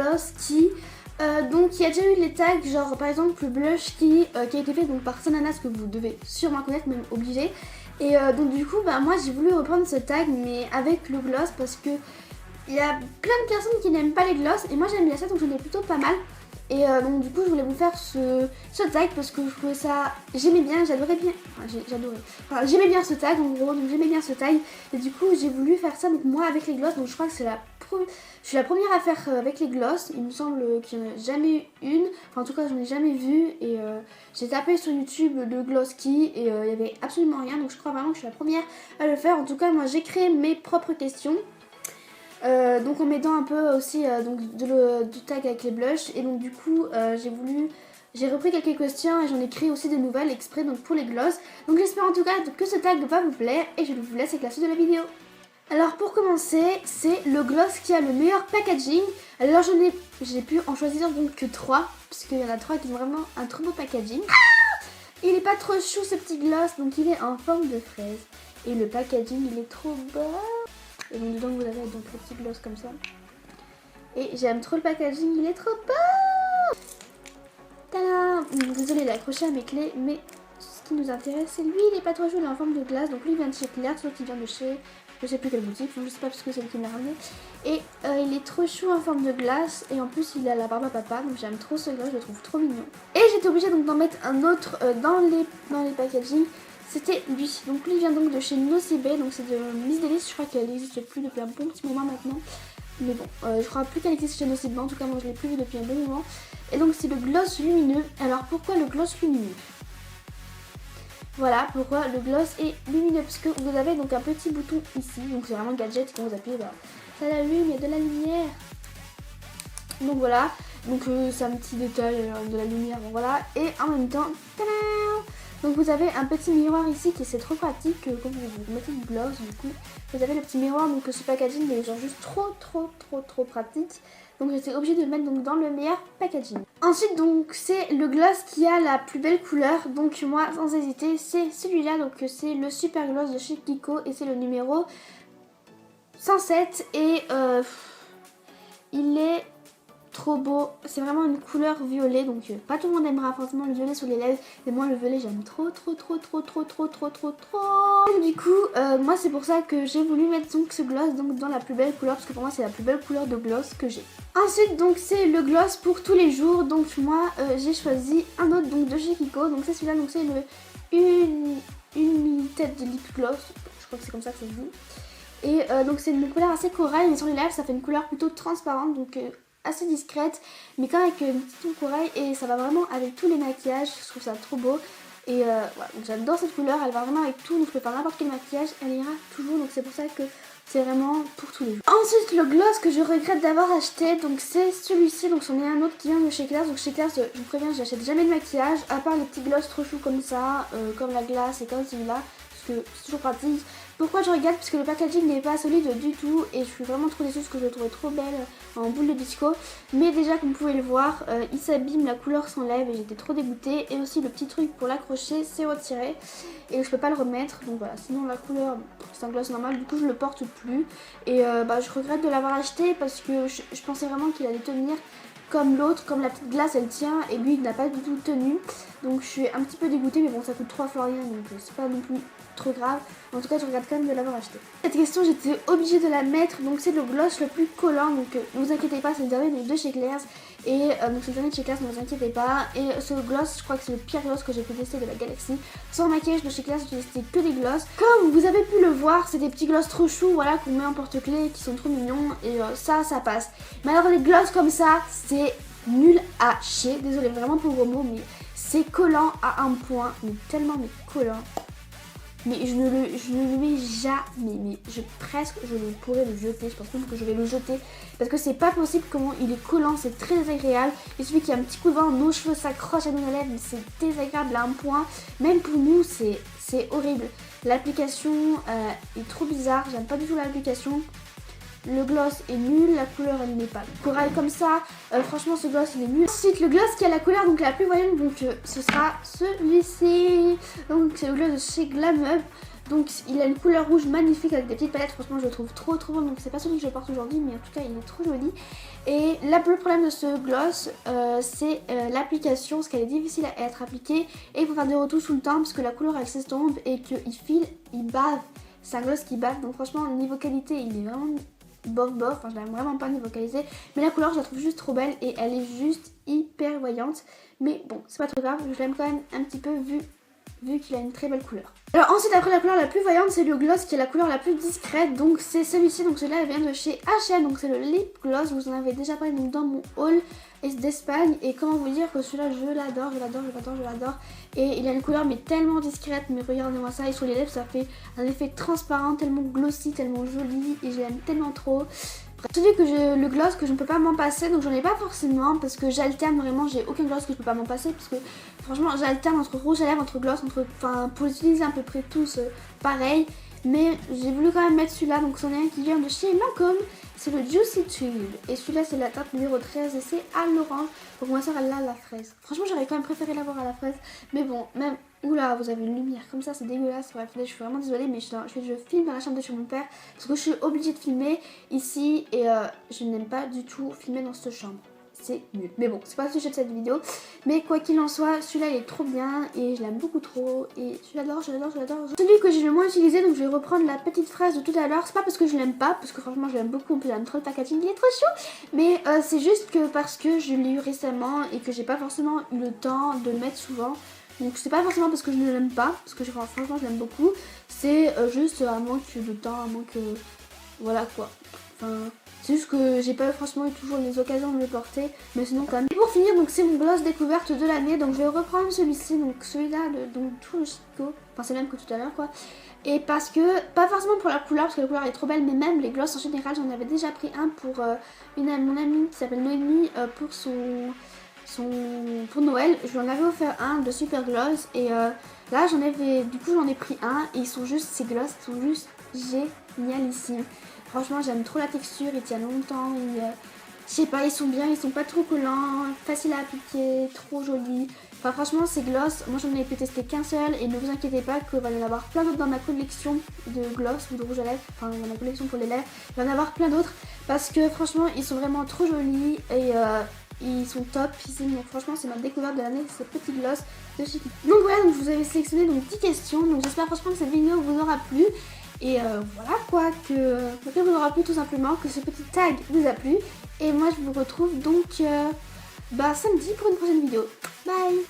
gloss qui donc il y a déjà eu les tags genre par exemple le blush qui a été fait donc par Sananas que vous devez sûrement connaître, même obligé. Et donc du coup bah, moi j'ai voulu reprendre ce tag mais avec le gloss parce que il y a plein de personnes qui n'aiment pas les gloss et moi j'aime bien ça, donc j'en ai plutôt pas mal. Et donc du coup je voulais vous faire ce tag parce que je trouvais ça, j'aimais bien, j'adorais bien, enfin, j'aimais bien ce tag en gros, donc j'aimais bien ce tag et du coup j'ai voulu faire ça donc moi avec les gloss. Donc je crois que je suis la première à faire avec les gloss, il me semble qu'il n'y en a jamais eu une, enfin en tout cas j'en ai jamais vu. Et j'ai tapé sur YouTube le gloss qui et il n'y avait absolument rien, donc je crois vraiment que je suis la première à le faire. En tout cas moi j'ai créé mes propres questions. Donc en mettant un peu aussi donc du tag avec les blushs. Et donc du coup j'ai repris quelques questions et j'en ai créé aussi des nouvelles exprès donc pour les gloss. Donc j'espère en tout cas que ce tag va vous plaire et je vous laisse avec la suite de la vidéo. Alors pour commencer, c'est le gloss qui a le meilleur packaging. Alors j'ai pu en choisir donc que 3 parce qu'il y en a 3 qui ont vraiment un trop beau packaging. Il est pas trop chou ce petit gloss, donc il est en forme de fraise et le packaging il est trop beau. Et donc dedans vous avez donc le petit gloss comme ça. Et j'aime trop le packaging, il est trop beau. Tadam. Désolée, il est accroché à mes clés, mais ce qui nous intéresse c'est lui, il est pas trop chou, il est en forme de glace. Donc lui il vient de chez Claire, l'autre il vient de chez je sais plus quelle boutique, je sais pas parce que c'est lui qui me l'a ramené. Et il est trop chou en forme de glace et en plus il a la barbe à papa, donc j'aime trop ce gloss, je le trouve trop mignon. Et j'étais obligée donc d'en mettre un autre dans les packaging. C'était lui. Donc lui vient donc de chez Nocibé, donc c'est de Miss Délice, je crois qu'elle n'existe plus depuis un bon petit moment maintenant. Mais bon, je crois plus qu'elle existe chez Nocibé, en tout cas moi je l'ai plus vu depuis un bon moment. Et donc c'est le gloss lumineux. Alors pourquoi le gloss lumineux? Voilà pourquoi le gloss est lumineux, parce que vous avez donc un petit bouton ici, donc c'est vraiment gadget, quand vous appuyez, bah, ça l'allume, il y a de la lumière. Donc voilà, donc c'est un petit détail de la lumière, bon, voilà. Et en même temps, tadam, donc vous avez un petit miroir ici qui c'est trop pratique quand vous mettez du gloss. Du coup vous avez le petit miroir, donc ce packaging il est genre juste trop pratique. Donc j'étais obligée de le mettre donc dans le meilleur packaging. Ensuite donc c'est le gloss qui a la plus belle couleur. Donc moi sans hésiter c'est celui-là, donc c'est le super gloss de chez Kiko et c'est le numéro 107. Et il est trop beau, c'est vraiment une couleur violet, donc pas tout le monde aimera forcément le violet sur les lèvres, mais moi le violet j'aime trop. Du coup moi c'est pour ça que j'ai voulu mettre donc ce gloss donc dans la plus belle couleur, parce que pour moi c'est la plus belle couleur de gloss que j'ai. Ensuite donc c'est le gloss pour tous les jours, donc moi j'ai choisi un autre donc de chez Kiko, donc c'est celui-là, donc c'est le une tête de lip gloss, je crois que c'est comme ça que ça se dit. Et donc c'est une couleur assez corail, mais sur les lèvres ça fait une couleur plutôt transparente, donc assez discrète, mais quand même avec une petite corail, et ça va vraiment avec tous les maquillages, je trouve ça trop beau. Et voilà, j'adore cette couleur, elle va vraiment avec tout, donc je peux faire n'importe quel maquillage, elle ira toujours, donc c'est pour ça que c'est vraiment pour tous les jours. Ensuite le gloss que je regrette d'avoir acheté, donc c'est celui-ci, donc c'en est un autre qui vient de chez Claire. Donc chez Claire, je vous préviens, j'achète jamais de maquillage, à part les petits gloss trop choux comme ça, comme la glace et comme celui-là, parce que c'est toujours pratique. Pourquoi je regarde? Parce que le packaging n'est pas solide du tout et je suis vraiment trop déçue parce que je le trouvais trop belle en boule de disco. Mais déjà comme vous pouvez le voir, il s'abîme, la couleur s'enlève et j'étais trop dégoûtée. Et aussi le petit truc pour l'accrocher c'est retiré et je peux pas le remettre. Donc voilà, sinon la couleur c'est un gloss normal, du coup je le porte plus. Et je regrette de l'avoir acheté parce que je pensais vraiment qu'il allait tenir comme l'autre, comme la petite glace elle tient et lui il n'a pas du tout tenu. Donc je suis un petit peu dégoûtée, mais bon ça coûte 3 fois rien donc c'est pas non plus trop grave. En tout cas je regrette quand même de l'avoir acheté. Cette question j'étais obligée de la mettre, donc c'est le gloss le plus collant, donc ne vous inquiétez pas, c'est le dernier de chez Claire's. Et donc c'est le dernier de chez Claire's, ne vous inquiétez pas. Et ce gloss je crois que c'est le pire gloss que j'ai pu tester de la galaxie. Sans maquillage de chez Claire's j'ai testé que des gloss. Comme vous avez pu le voir, c'est des petits gloss trop choux, voilà, qu'on met en porte-clés, qui sont trop mignons et ça passe. Mais alors les gloss comme ça c'est nul à chier, désolé vraiment pour vos mots, mais c'est collant à un point, mais tellement mais collant. Mais je ne le mets jamais, mais je pourrais le jeter, je pense même que je vais le jeter parce que c'est pas possible comment il est collant, c'est très désagréable. Il suffit qu'il y ait un petit coup de vent, nos cheveux s'accrochent à nos lèvres, mais c'est désagréable à un point, même pour nous c'est horrible. L'application est trop bizarre, j'aime pas du tout l'application. Le gloss est nul, la couleur elle n'est pas corail comme ça, franchement ce gloss il est nul. Ensuite le gloss qui a la couleur donc la plus voyante, donc ce sera celui-ci. Donc c'est le gloss de chez Glam Up. Donc il a une couleur rouge magnifique avec des petites paillettes, franchement je le trouve trop beau, donc c'est pas celui que je porte aujourd'hui mais en tout cas il est trop joli. Et là le problème de ce gloss c'est l'application, parce qu'elle est difficile à être appliquée et il faut faire des retouches tout le temps parce que la couleur elle s'estompe et qu'il file, il bave. C'est un gloss qui bave, donc franchement niveau qualité il est vraiment bof, enfin je l'aime vraiment pas niveau qualité, mais la couleur je la trouve juste trop belle et elle est juste hyper voyante. Mais bon c'est pas trop grave, je l'aime quand même un petit peu vu qu'il a une très belle couleur. Alors ensuite après la couleur la plus voyante c'est le gloss qui est la couleur la plus discrète, donc c'est celui-ci, donc celui-là vient de chez H&M, donc c'est le lip gloss, vous en avez déjà parlé donc dans mon haul d'Espagne, et comment vous dire que celui-là je l'adore et il a une couleur mais tellement discrète, mais regardez-moi ça, et sur les lèvres ça fait un effet transparent, tellement glossy, tellement joli et je l'aime tellement trop. Celui que le gloss que je ne peux pas m'en passer, donc j'en ai pas forcément parce que j'alterne vraiment, j'ai aucun gloss que je peux pas m'en passer parce que franchement j'alterne entre rouge à lèvres, entre gloss, enfin pour utiliser à peu près tous pareil, mais j'ai voulu quand même mettre celui-là, donc c'en est un qui vient de chez Lancôme, c'est le Juicy Tube et celui-là c'est la teinte numéro 13 et c'est à l'orange, donc moi ça elle là la fraise. Franchement j'aurais quand même préféré l'avoir à la fraise, mais bon même. Oula, vous avez une lumière comme ça, c'est dégueulasse. Bref, là, je suis vraiment désolée, mais je filme dans la chambre de chez mon père parce que je suis obligée de filmer ici et je n'aime pas du tout filmer dans cette chambre. C'est nul. Mais bon, c'est pas le sujet de cette vidéo. Mais quoi qu'il en soit, celui-là il est trop bien et je l'aime beaucoup trop. Et je l'adore. Celui que j'ai le moins utilisé, donc je vais reprendre la petite fraise de tout à l'heure. C'est pas parce que je l'aime pas, parce que franchement je l'aime beaucoup. En plus, j'aime trop le packaging, il est trop chou. Mais c'est juste que parce que je l'ai eu récemment et que j'ai pas forcément eu le temps de le mettre souvent. Donc c'est pas forcément parce que je ne l'aime pas, parce que franchement je l'aime beaucoup, c'est juste un manque de temps, un manque... voilà quoi. Enfin, c'est juste que j'ai pas franchement eu toujours les occasions de le porter, mais sinon quand même. Et pour finir, donc c'est mon gloss découverte de l'année, donc je vais reprendre celui-ci, donc celui-là, donc tout le Chico, enfin c'est le même que tout à l'heure quoi. Et parce que, pas forcément pour la couleur, parce que la couleur est trop belle, mais même les gloss en général, j'en avais déjà pris un pour mon amie qui s'appelle Noémie, pour Noël. Je lui en avais offert un de super gloss et là j'en ai pris un et ces gloss sont juste génialissimes. Franchement j'aime trop la texture, ils tiennent longtemps, je sais pas, ils sont bien, ils sont pas trop collants, faciles à appliquer, trop jolis. Enfin franchement ces gloss, moi j'en ai pu tester qu'un seul et ne vous inquiétez pas qu'il va y en avoir plein d'autres dans ma collection de gloss ou de rouge à lèvres, enfin dans ma collection pour les lèvres, il va y en avoir plein d'autres parce que franchement ils sont vraiment trop jolis et ils sont top ici, donc franchement c'est ma découverte de l'année, ces petits gloss de chez Kiki. Donc voilà, donc je vous avais sélectionné donc 10 questions, donc j'espère franchement que cette vidéo vous aura plu. Et voilà quoi, que vous aura plu tout simplement, que ce petit tag vous a plu. Et moi je vous retrouve donc samedi pour une prochaine vidéo. Bye.